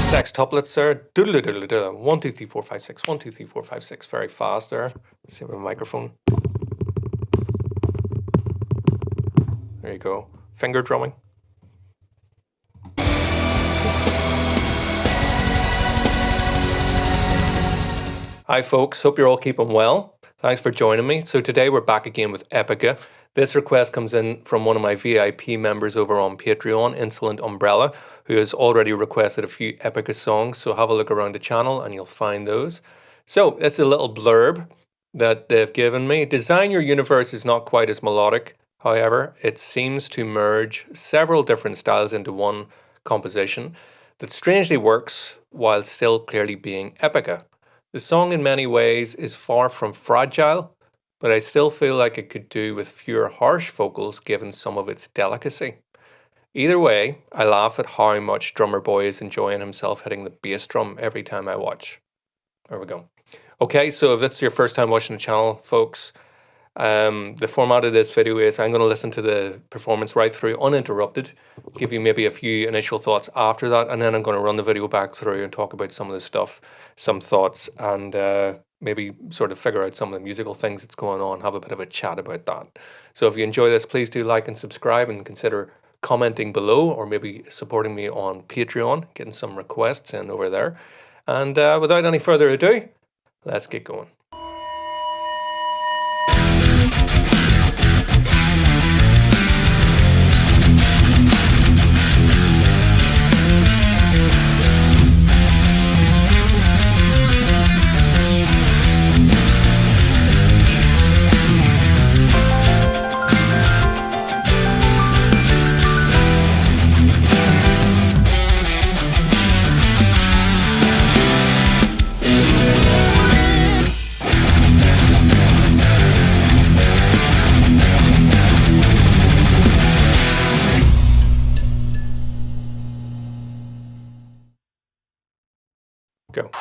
sextuplets there. Doodle doodle doodle. 1, 2, 3, 4, 5, 6. 1, 2, 3, 4, 5, 6. Very fast there. Let's see with a microphone. There you go. Finger drumming. Hi folks, hope you're all keeping well. Thanks for joining me. So today we're back again with Epica. This request comes in from one of my VIP members over on Patreon, Insolent Umbrella, who has already requested a few Epica songs. So have a look around the channel and you'll find those. So this is a little blurb that they've given me. Design Your Universe is not quite as melodic. However, it seems to merge several different styles into one composition that strangely works while still clearly being Epica. The song in many ways is far from fragile, but I still feel like it could do with fewer harsh vocals given some of its delicacy. Either way, I laugh at how much Drummer Boy is enjoying himself hitting the bass drum every time I watch. There we go. Okay, so if it's your first time watching the channel, folks, the format of this video is I'm going to listen to the performance right through uninterrupted, give you maybe a few initial thoughts after that, and then I'm going to run the video back through and talk about some of the stuff, some thoughts, and maybe sort of figure out some of the musical things that's going on, have a bit of a chat about that. So if you enjoy this, please do like and subscribe and consider commenting below or maybe supporting me on Patreon, getting some requests in over there. And without any further ado, let's get going. Go.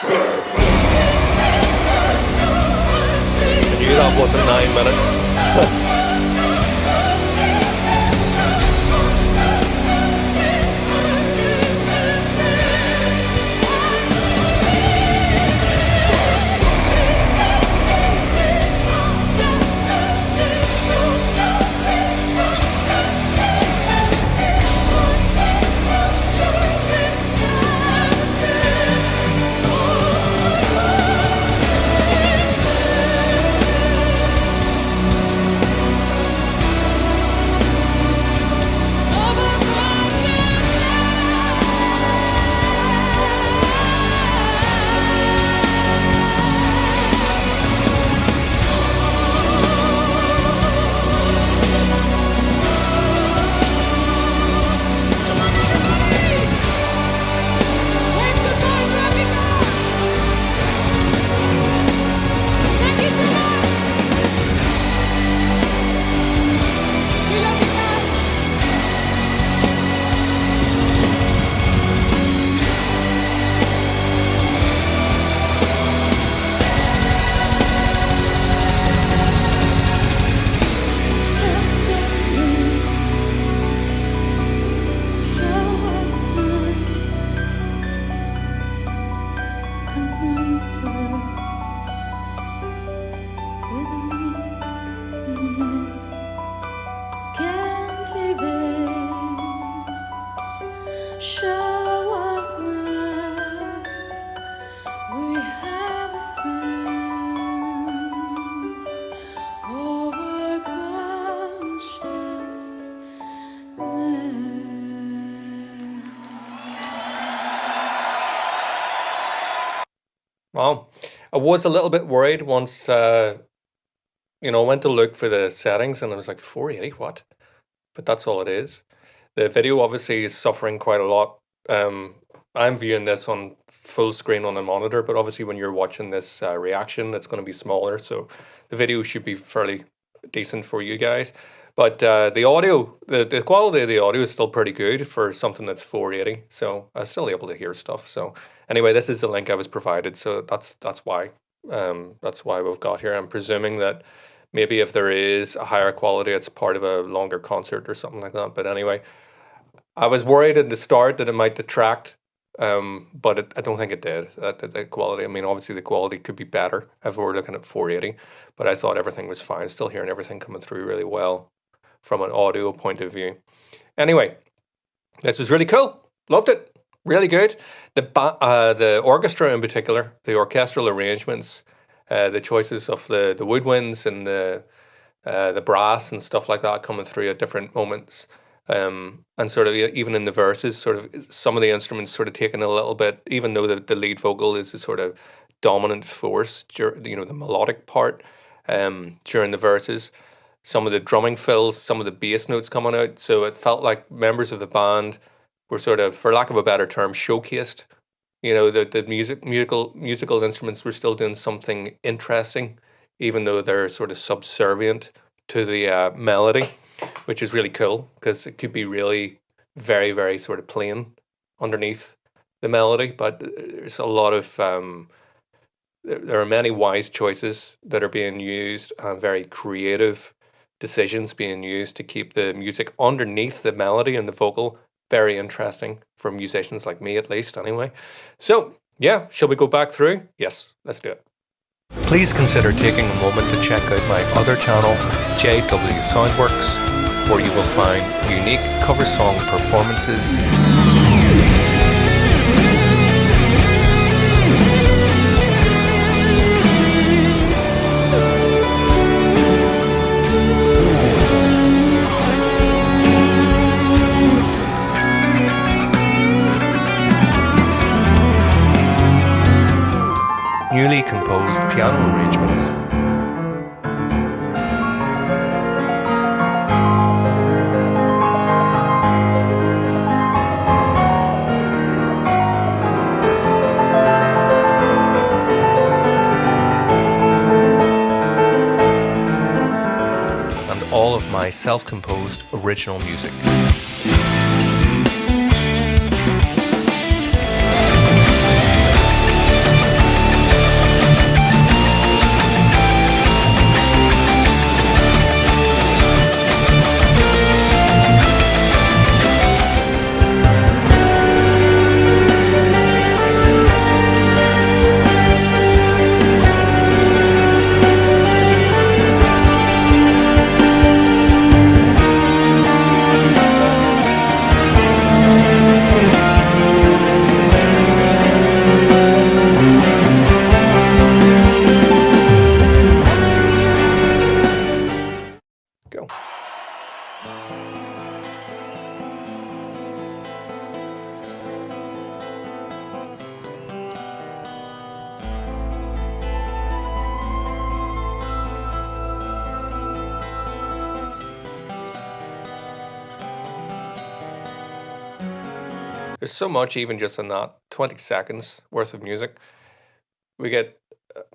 I knew that wasn't 9 minutes. Well, I was a little bit worried once, I went to look for the settings and I was like, 480, what? But that's all it is. The video obviously is suffering quite a lot. I'm viewing this on full screen on a monitor, but obviously when you're watching this reaction, it's going to be smaller. So the video should be fairly decent for you guys. But the audio, the quality of the audio is still pretty good for something that's 480. So I was still able to hear stuff. So anyway, this is the link I was provided. So that's why. That's why we've got here. I'm presuming that maybe if there is a higher quality, it's part of a longer concert or something like that. But anyway, I was worried at the start that it might detract, but I don't think it did. The quality, I mean, obviously the quality could be better if we were looking at 480, but I thought everything was fine. Still hearing everything coming through really well from an audio point of view. Anyway, this was really cool. Loved it. Really good. The orchestra in particular, the orchestral arrangements, the choices of the woodwinds and the brass and stuff like that coming through at different moments. And sort of even in the verses, sort of some of the instruments sort of taking a little bit, even though the lead vocal is a sort of dominant force, the melodic part during the verses. Some of the drumming fills, some of the bass notes coming out. So it felt like members of the band were sort of, for lack of a better term, showcased. The musical instruments were still doing something interesting, even though they're sort of subservient to the melody, which is really cool because it could be really very, very sort of plain underneath the melody. But there's a lot of, there are many wise choices that are being used and very creative decisions being used to keep the music underneath the melody and the vocal very interesting for musicians like me, at least, anyway. So, yeah, shall we go back through? Yes, let's do it. Please consider taking a moment to check out my other channel, JW Soundworks, where you will find unique cover song performances, newly composed piano arrangements, and all of my self-composed original music. There's so much even just in that 20 seconds worth of music. We get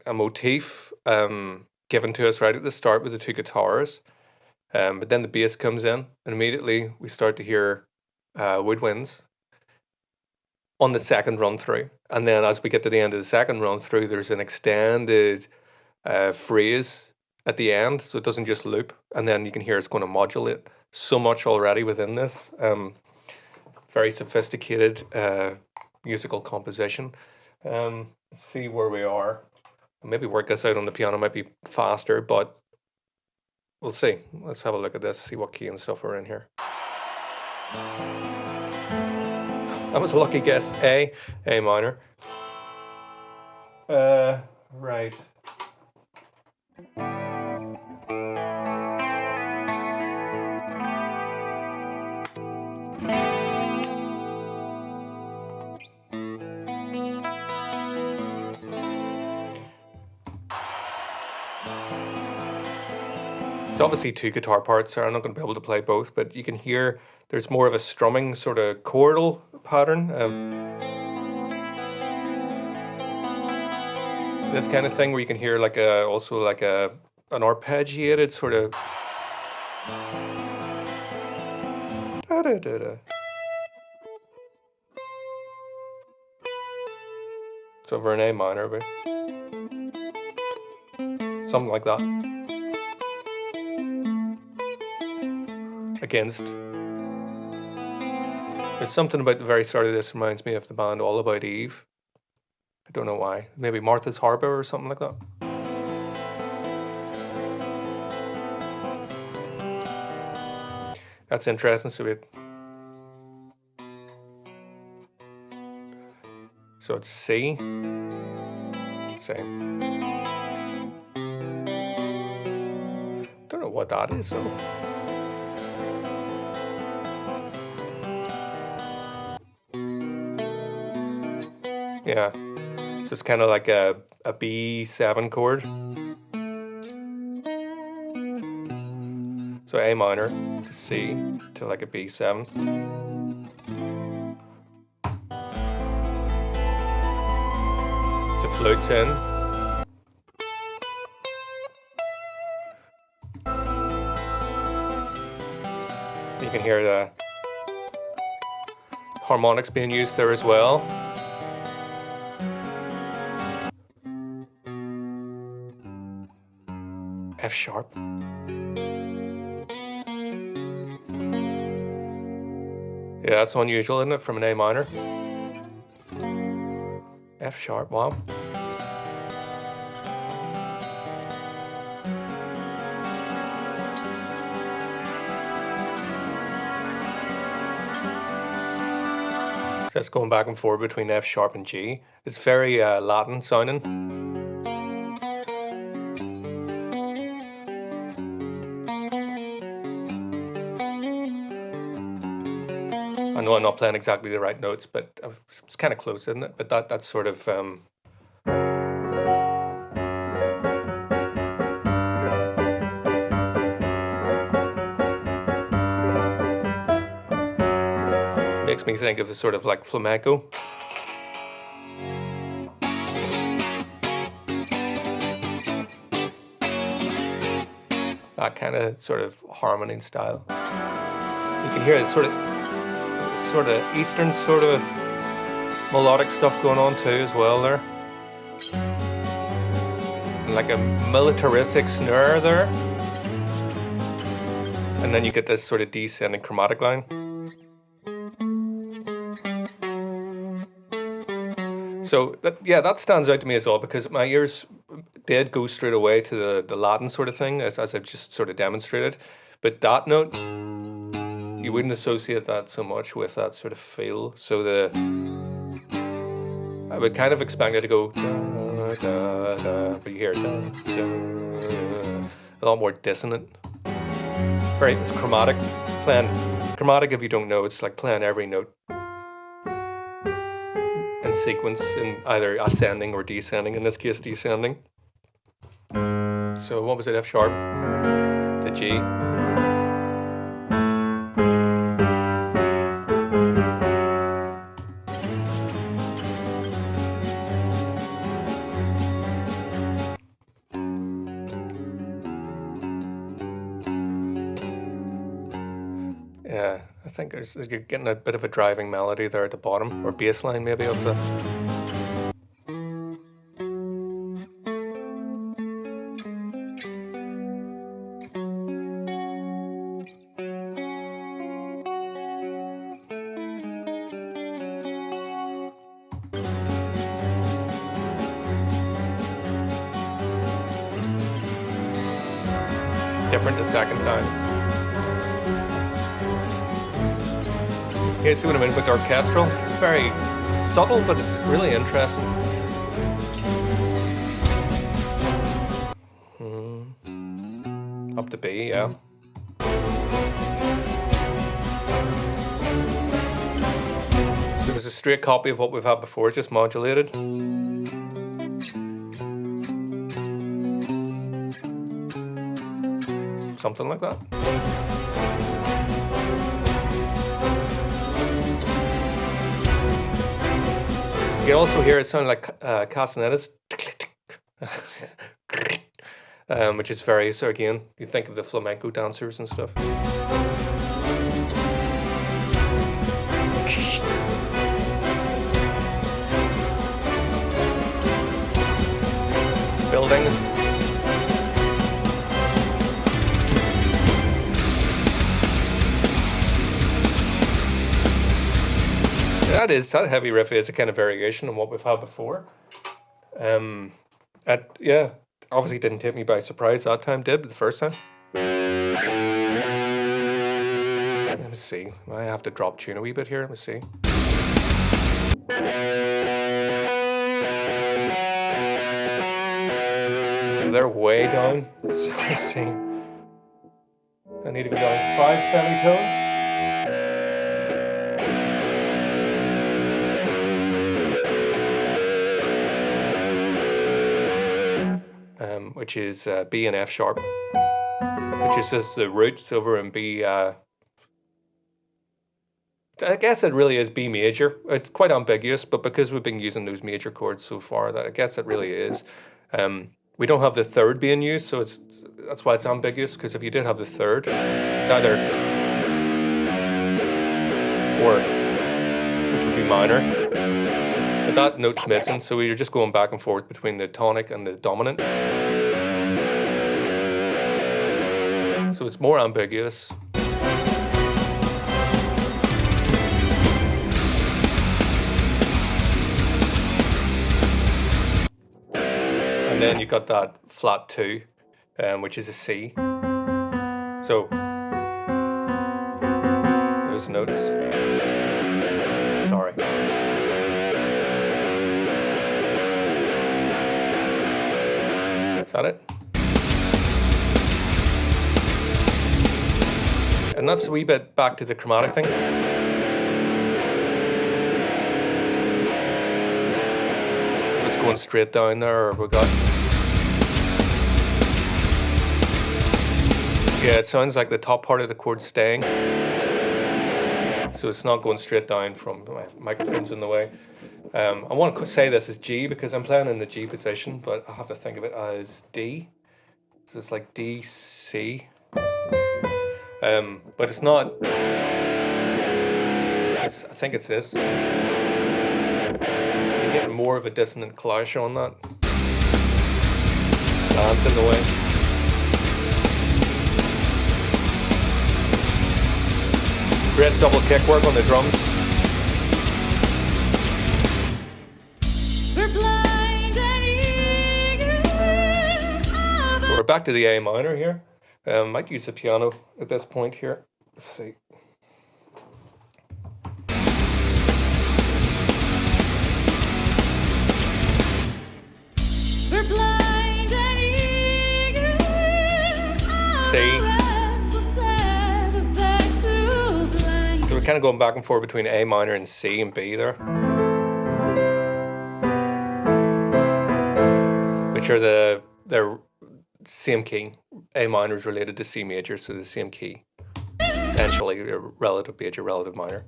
a motif given to us right at the start with the two guitars, but then the bass comes in, and immediately we start to hear woodwinds on the second run through. And then as we get to the end of the second run through, there's an extended phrase at the end, so it doesn't just loop, and then you can hear it's going to modulate so much already within this. Very sophisticated musical composition. Let's see where we are. Maybe work this out on the piano might be faster, but we'll see. Let's have a look at this, see what key and stuff are in here. That was a lucky guess. A minor. Right. It's obviously two guitar parts, so I'm not going to be able to play both, but you can hear there's more of a strumming sort of chordal pattern. This kind of thing where you can hear like also like an arpeggiated sort of da-da-da-da. It's over an A minor, but something like that. Against. There's something about the very start of this reminds me of the band All About Eve. I don't know why. Maybe Martha's Harbour or something like that. That's interesting. So it's C. Same. Don't know what that is, though. Yeah, so it's kind of like a B7 chord. So A minor to C to like a B7. So flutes in. You can hear the harmonics being used there as well. F sharp. Yeah, that's unusual, isn't it, from an A minor? F sharp, wow. So it's going back and forth between F sharp and G. It's very Latin sounding. I know I'm not playing exactly the right notes, but it's kind of close, isn't it? But that's sort of makes me think of the sort of like flamenco. That kind of sort of harmony and style. You can hear it sort of Eastern sort of melodic stuff going on too as well there. And like a militaristic snare there. And then you get this sort of descending chromatic line. So that stands out to me as well, because my ears did go straight away to the Latin sort of thing, as I've just sort of demonstrated. But that note, you wouldn't associate that so much with that sort of feel. So I would kind of expect it to go da, da, da, but you hear da, da, a lot more dissonant. Right, it's chromatic. Chromatic, if you don't know, it's like playing every note in sequence in either ascending or descending, in this case descending. So what was it, F sharp to G. think you're getting a bit of a driving melody there at the bottom, or bass line maybe of the... Different the second time. Okay, see what I mean with the orchestral? It's very subtle, but it's really interesting. Up to B, yeah. So it was a straight copy of what we've had before, just modulated. Something like that. You can also hear it sound like castanets, which is very, so again, you think of the flamenco dancers and stuff. Building. That heavy riff is a kind of variation on what we've had before. Yeah, obviously didn't take me by surprise that time, did, but the first time. Let me see. I have to drop tune a wee bit here. Let me see. So they're way down. So let's see. I need to go down 5 semitones. Which is B and F sharp, which is just the roots over in B. I guess it really is B major. It's quite ambiguous, but because we've been using those major chords so far, that I guess it really is. We don't have the third being used, so that's why it's ambiguous. Because if you did have the third, it's either or, which would be minor. But that note's missing, so you're just going back and forth between the tonic and the dominant. So it's more ambiguous. And then you got that flat 2, which is a C. So those notes. Sorry. Is that it? And that's a wee bit back to the chromatic thing. Just going straight down there, or we got... Yeah, it sounds like the top part of the chord staying. So it's not going straight down from my microphone's in the way. I want to say this is G because I'm playing in the G position, but I have to think of it as D. So it's like D, C. But it's not. I think it's this. You get more of a dissonant clash on that. Stands in the way. Great double kick work on the drums. So we're back to the A minor here. Might use the piano at this point here. Let's see. C. So we're kind of going back and forth between A minor and C and B there. Which are they're same key. A minor is related to C major, so the same key. Essentially, a relative major, relative minor.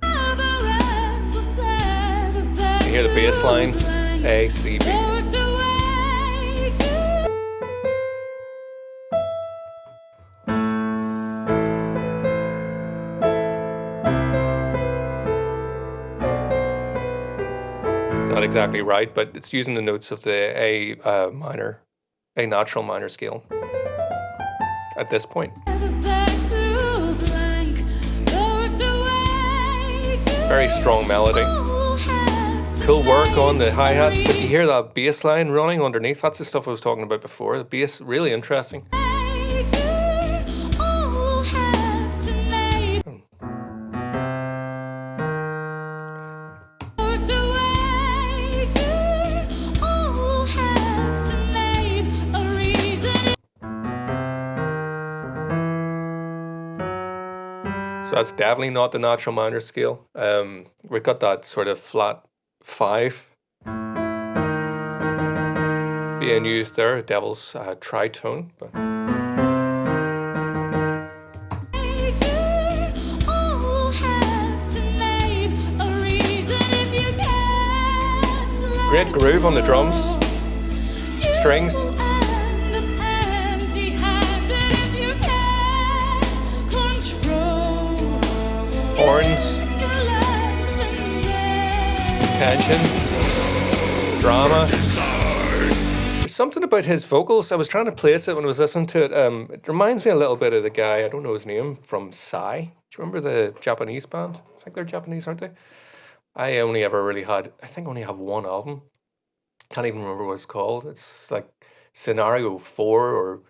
You hear the bass line, A, C, B. exactly right, but it's using the notes of the A natural minor scale at this point. Very strong melody. Cool work on the hi-hats, but you hear that bass line running underneath. That's the stuff I was talking about before. The bass, really interesting. So that's definitely not the natural minor scale. We've got that sort of flat 5 being used there, Devil's tritone. But great groove on the drums, strings. Horns, tension, drama. There's something about his vocals. I was trying to place it when I was listening to it. It reminds me a little bit of the guy, I don't know his name, from Psy. Do you remember the Japanese band? I think they're Japanese, aren't they? I only have one album. Can't even remember what it's called. It's like Scenario 4 or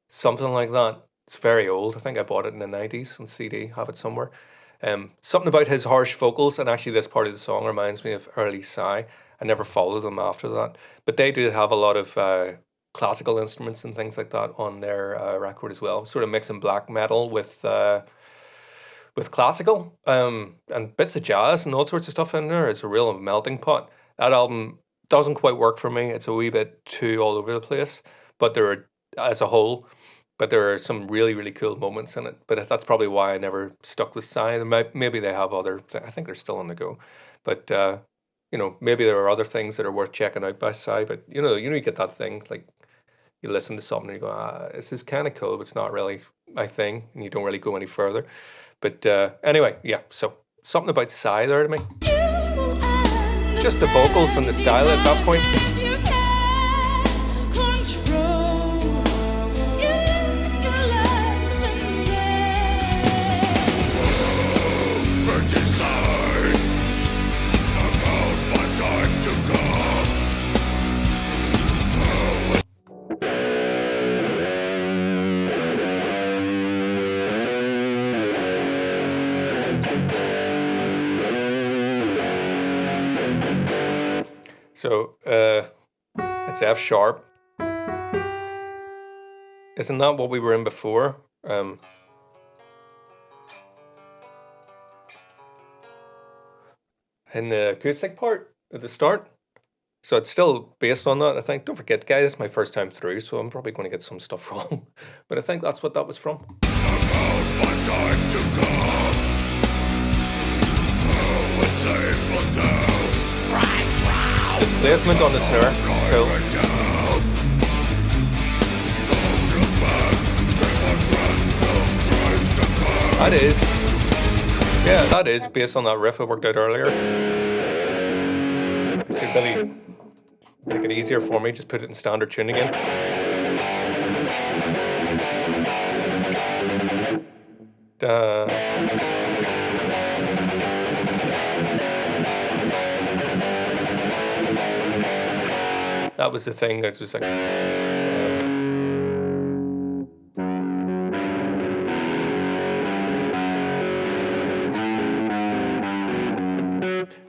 something like that. It's very old. I think I bought it in the 90s on CD, have it somewhere. Something about his harsh vocals, and actually this part of the song reminds me of early Psy. I never followed them after that, but they did have a lot of classical instruments and things like that on their record as well, sort of mixing black metal with classical and bits of jazz and all sorts of stuff in there. It's a real melting pot. That album doesn't quite work for me. It's a wee bit too all over the place, but as a whole. But there are some really, really cool moments in it. But that's probably why I never stuck with Psy. Maybe they have other. I think they're still on the go. But maybe there are other things that are worth checking out by Psy. But you get that thing like you listen to something and you go, this is kind of cool, but it's not really my thing, and you don't really go any further. But anyway, yeah. So something about Psy there to me. Just the vocals and the style at that point. So it's F sharp. Isn't that what we were in before? In the acoustic part at the start. So it's still based on that, I think. Don't forget, guys, it's my first time through, so I'm probably going to get some stuff wrong. But I think that's what that was from. Displacement on the snare. It's cool. That is based on that riff I worked out earlier. It should really make it easier for me, just put it in standard tuning again. That was the thing that was like.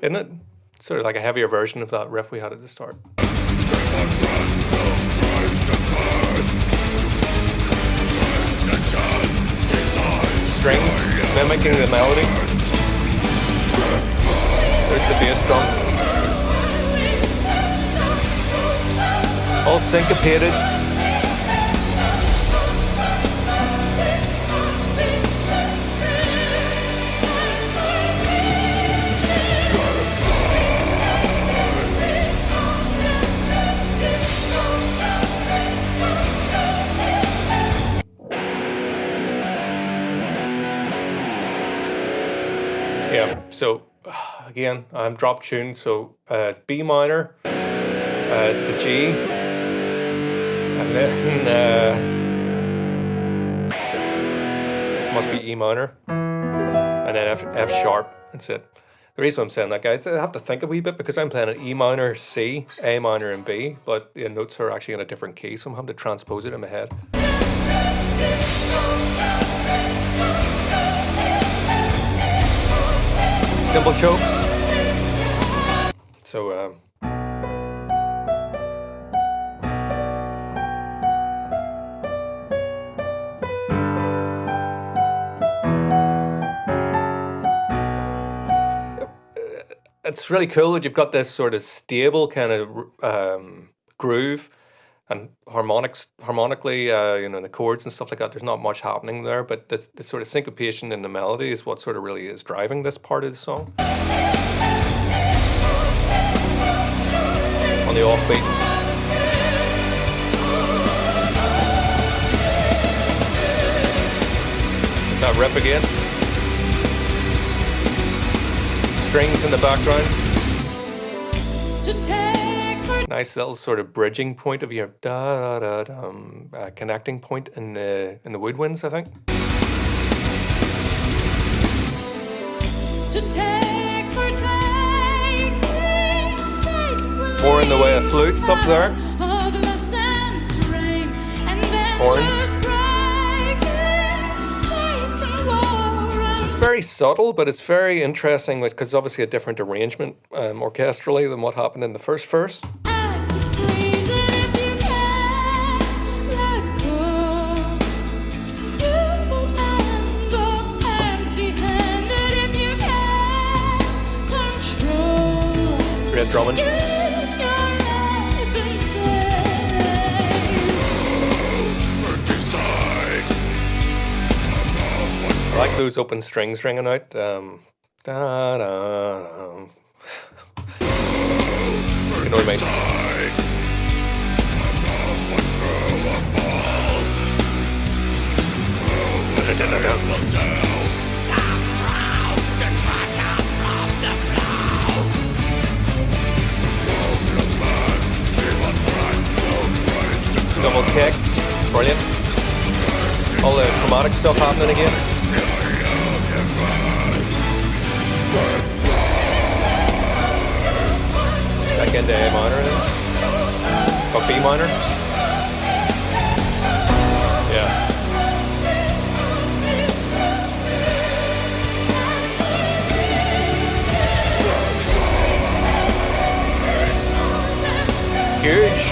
Isn't it? Sort of like a heavier version of that riff we had at the start. Strings mimicking the melody. There's the bass drum. All syncopated. Yeah, so again, I'm drop tuned, so B minor, the G, and then it must be E minor, and then F sharp. That's it. The reason I'm saying that, guys, I have to think a wee bit because I'm playing an E minor, C, A minor, and B, but the notes are actually in a different key, so I'm having to transpose it in my head. Simple chokes. So, it's really cool that you've got this sort of stable kind of groove and harmonically, you know, the chords and stuff like that. There's not much happening there, but the sort of syncopation in the melody is what sort of really is driving this part of the song. On the offbeat. Is that riff again? Strings in the background. Nice little sort of bridging point of your connecting point in the woodwinds, I think. More in the way of flutes up there. Horns. Very subtle, but it's very interesting because it's obviously a different arrangement orchestrally than what happened in the first verse. Great drumming. I like those open strings ringing out. You know what I mean? Double kick, brilliant. All the chromatic stuff happening again. Back into A minor then. Or B minor. Yeah. Huge.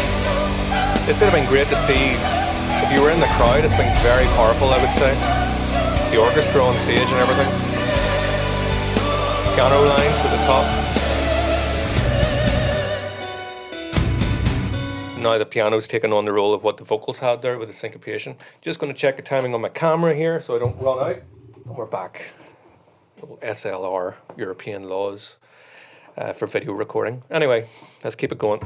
This would have been great to see. If you were in the crowd, it's been very powerful, I would say. The orchestra on stage and everything. Piano lines at the top. Now the piano's taking on the role of what the vocals had there with the syncopation. Just going to check the timing on my camera here so I don't run out. And we're back. SLR, European laws for video recording. Anyway, let's keep it going.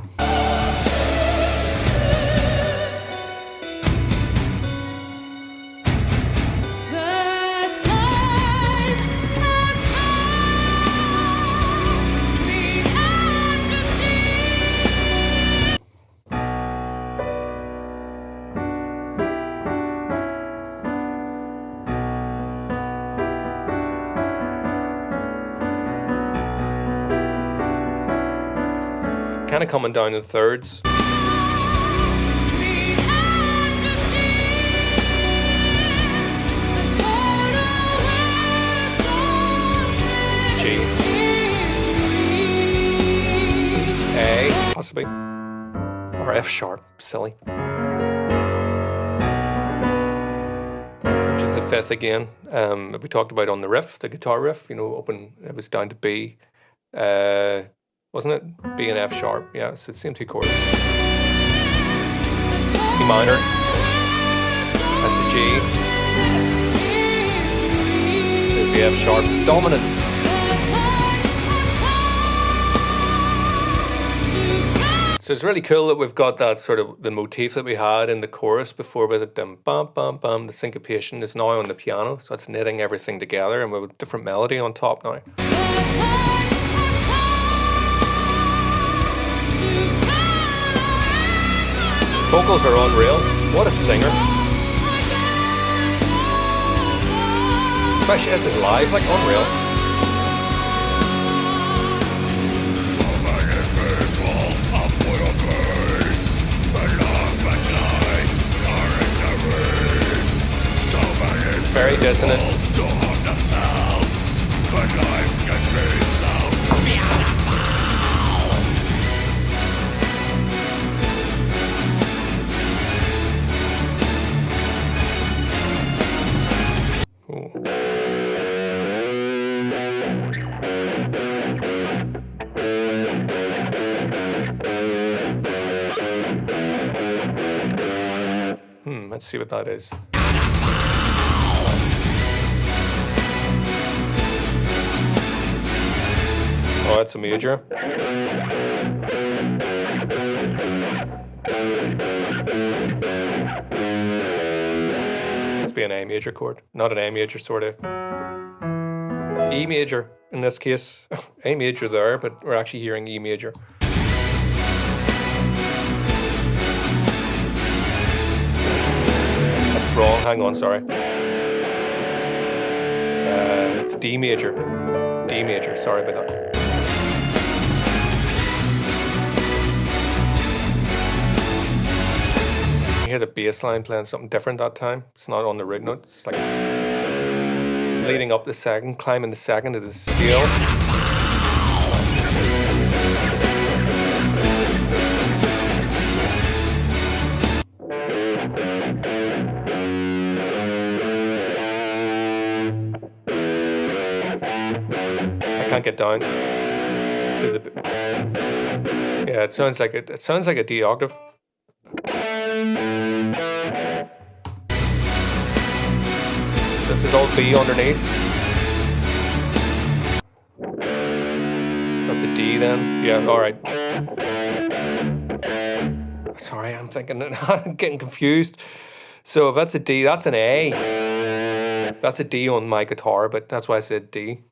Kind of coming down in thirds. G. A, possibly. Or F sharp, silly. Which is the fifth again. We talked about on the riff, the guitar riff, you know, open, it was down to B. Wasn't it? B and F sharp, yeah, so it's the same two chords. E minor, that's the G. There's the F sharp, dominant. So it's really cool that we've got that sort of, the motif that we had in the chorus before with it, bum bum bum, the syncopation is now on the piano, so it's knitting everything together and with a different melody on top now. Vocals are unreal. What a singer. Especially this is live, like unreal. Very dissonant. Let's see what that is. Oh, that's a major. Must be an A major chord. Not an A major, sort of. E major in this case. A major there, but we're actually hearing E major. That's wrong. Hang on, sorry. It's D major. D major. Sorry about that. You hear the bass line playing something different that time. It's not on the root note. It's like it's leading up the second, climbing the second of the scale. I can't get down to the. Yeah, it sounds like it sounds like a D octave. This is all B underneath. That's a D then. Yeah, all right. Sorry, I'm thinking I'm getting confused. So if that's a D, that's an A. That's a D on my guitar, but that's why I said D.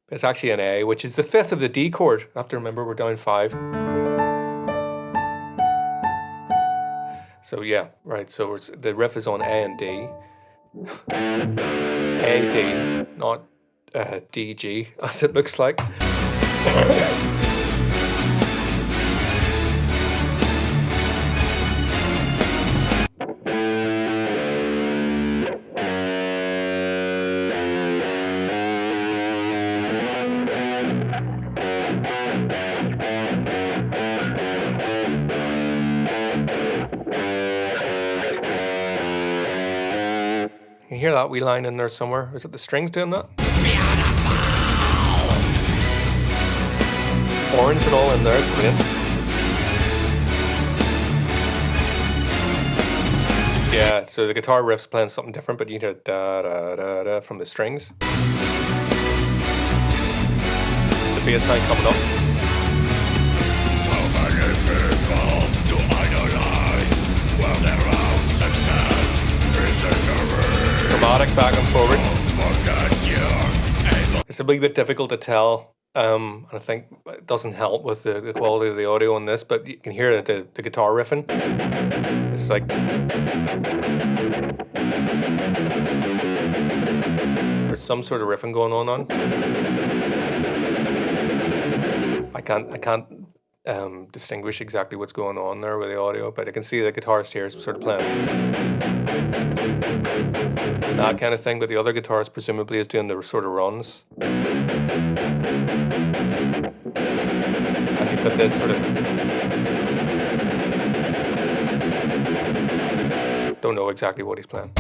It's actually an A, which is the fifth of the D chord. I have to remember we're down 5. So yeah, right. So the riff is on A and D. A, D, not D, G, as it looks like. You hear that wee line in there somewhere? Is it the strings doing that? Horns and all in there, brilliant. Yeah, so the guitar riff's playing something different, but you hear da da da da from the strings. It's the bass line coming up. Dramatic back and forward. It's a wee bit difficult to tell. I think it doesn't help with the quality of the audio on this, but you can hear the guitar riffing. It's like there's some sort of riffing going on. I can't distinguish exactly what's going on there with the audio, but I can see the guitarist here is sort of playing that kind of thing, but the other guitarist presumably is doing the sort of runs. And you put this sort of, don't know exactly what he's playing.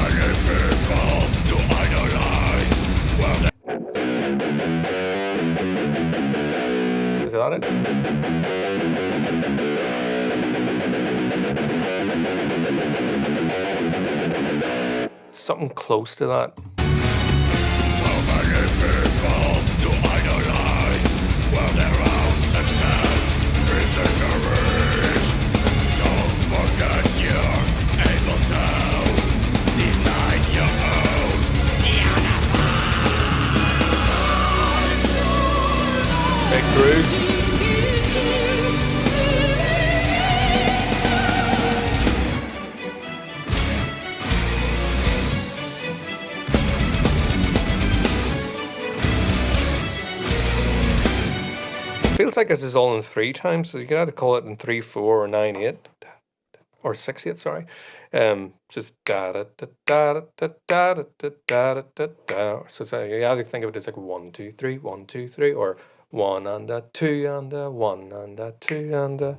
Is that it? Something close to that. So many people to idolize while their own success is in the reach. Don't forget you're able to design your own universe. Big groove. feels like this is all in 3 times, so you can either call it in 3/4 or 9/8 or 6/8. Sorry, just da da da da da da da da da da da. So you either think of it as like 1 2 3 1 2 3, or 1 and a 2 and a 1 and a 2 and a.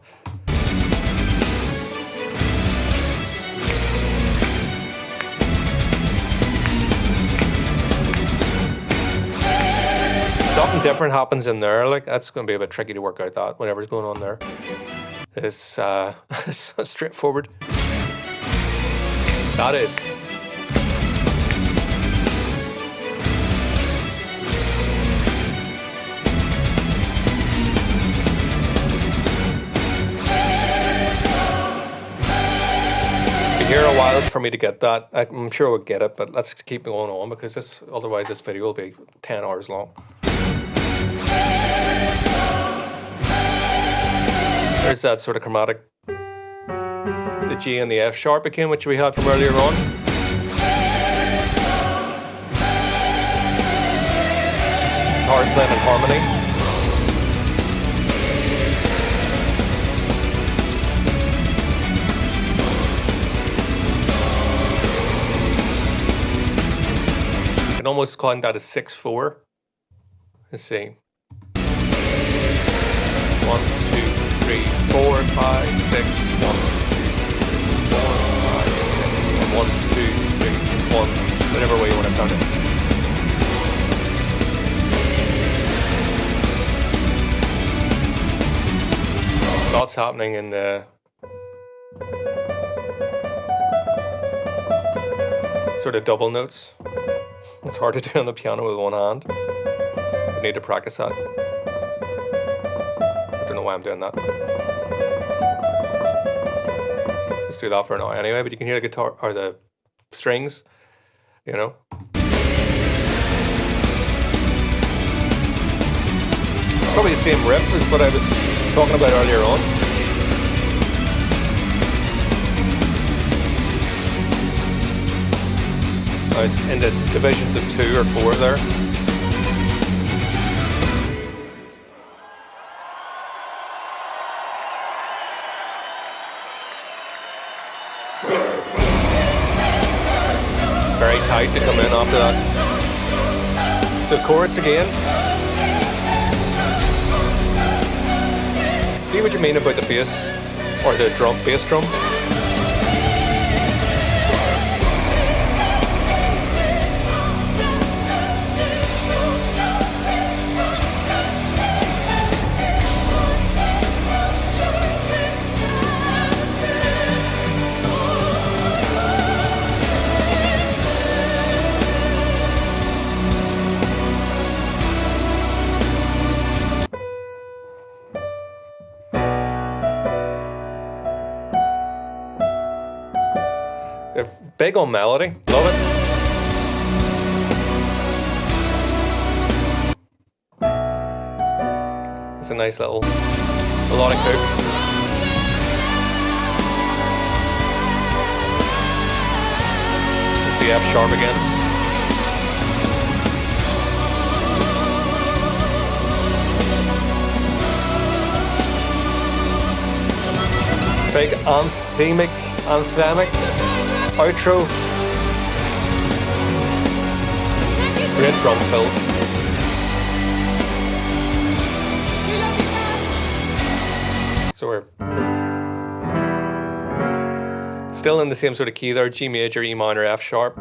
Something different happens in there. Like that's going to be a bit tricky to work out. That whatever's going on there is it's straightforward. That is. Here a while for me to get that. I'm sure we'll get it, but let's keep going on because otherwise this video will be 10 hours long. There's that sort of chromatic, the G and the F sharp again, which we had from earlier on. Guitars playing in harmony. You can almost count that as 6/4. Let's see. 1 2 3 4 5 6 1 2 4 5 6 1 2 3 1, whatever way you want to count it. Lots happening in the sort of double notes. It's hard to do on the piano with one hand. I need to practice that. I don't know why I'm doing that. Let's do that for now anyway, but you can hear the guitar or the strings, you know. Probably the same riff as what I was talking about earlier on. It's in the divisions of 2 or 4 there. Very tight to come in after that. So chorus again. See what you mean about the bass or the drum, bass drum. Big on melody, love it. It's a nice little melodic hook. It's the F sharp again. Big anthemic outro. Great drum fills. So we're still in the same sort of key there, G major, E minor, F sharp.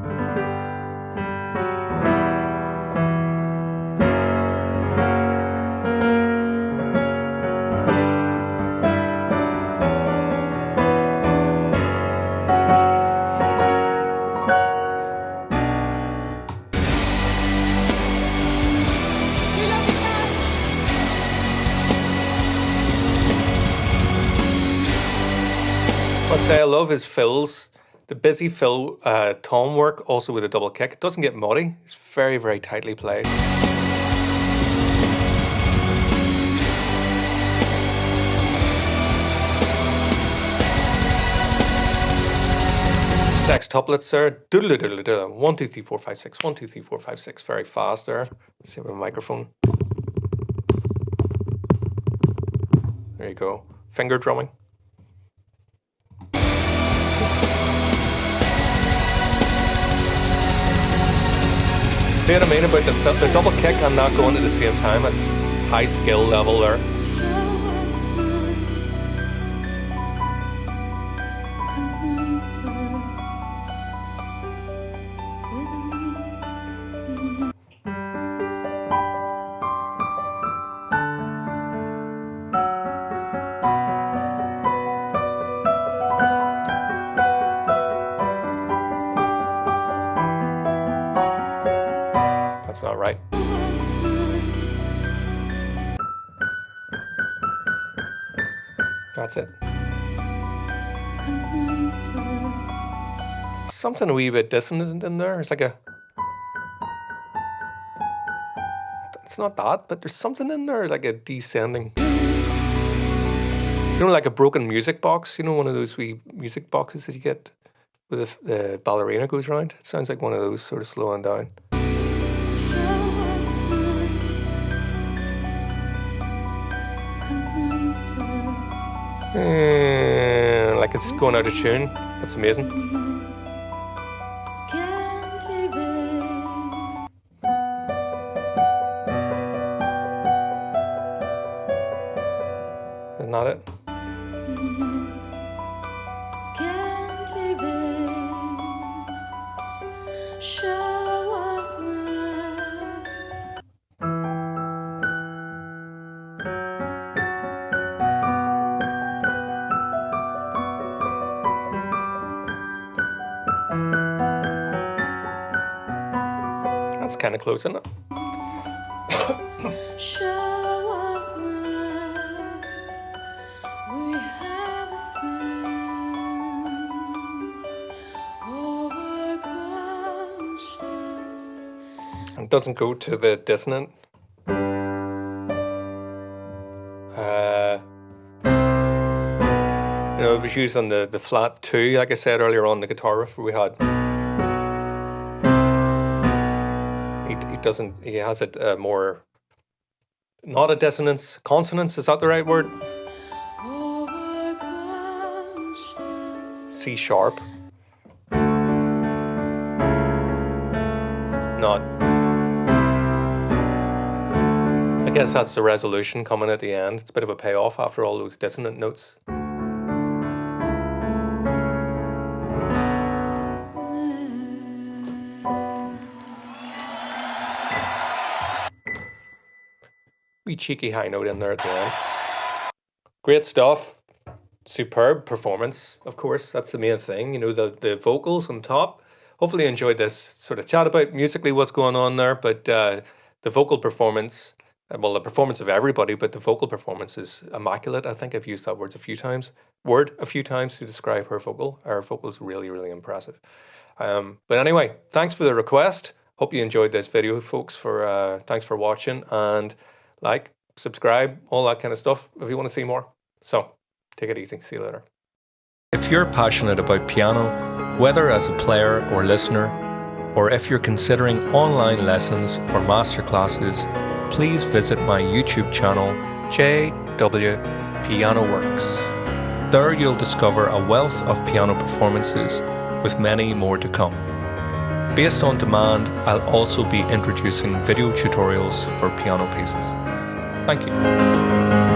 I love his fills, the busy fill tom work, also with a double kick. It doesn't get muddy, it's very, very tightly played. Sextuplets there, doodle doodle doodle, 1 2 3 4 5 6, 1 2 3 4 5 6, very fast there. Let's see my microphone. There you go. Finger drumming. See what I mean about the double kick and not going at the same time? That's high skill level there. That's not right. That's it. Something a wee bit dissonant in there. It's like a... It's not that, but there's something in there, like a descending... You know, like a broken music box? You know, one of those wee music boxes that you get with the ballerina goes around? It sounds like one of those, sort of slowing down. Like it's going out of tune. That's amazing. Isn't that it? That's kind of close, isn't it? It doesn't go to the dissonant. You know, it was used on the flat 2, like I said earlier on the guitar riff we had. He has it more, not a dissonance, consonance, is that the right word? C sharp. Not. I guess that's the resolution coming at the end. It's a bit of a payoff after all those dissonant notes. Wee cheeky high note in there at the end. Great stuff. Superb performance, of course. That's the main thing. You know, the vocals on top. Hopefully you enjoyed this sort of chat about musically what's going on there. But the vocal performance, well, the performance of everybody, but the vocal performance is immaculate. I think I've used that word a few times to describe her vocal. Her vocal is really, really impressive. But anyway, thanks for the request. Hope you enjoyed this video, folks. Thanks for watching, and like, subscribe, all that kind of stuff if you want to see more. So, take it easy. See you later. If you're passionate about piano, whether as a player or listener, or if you're considering online lessons or masterclasses, please visit my YouTube channel, JW Pianoworks. There you'll discover a wealth of piano performances with many more to come. Based on demand, I'll also be introducing video tutorials for piano pieces. Thank you.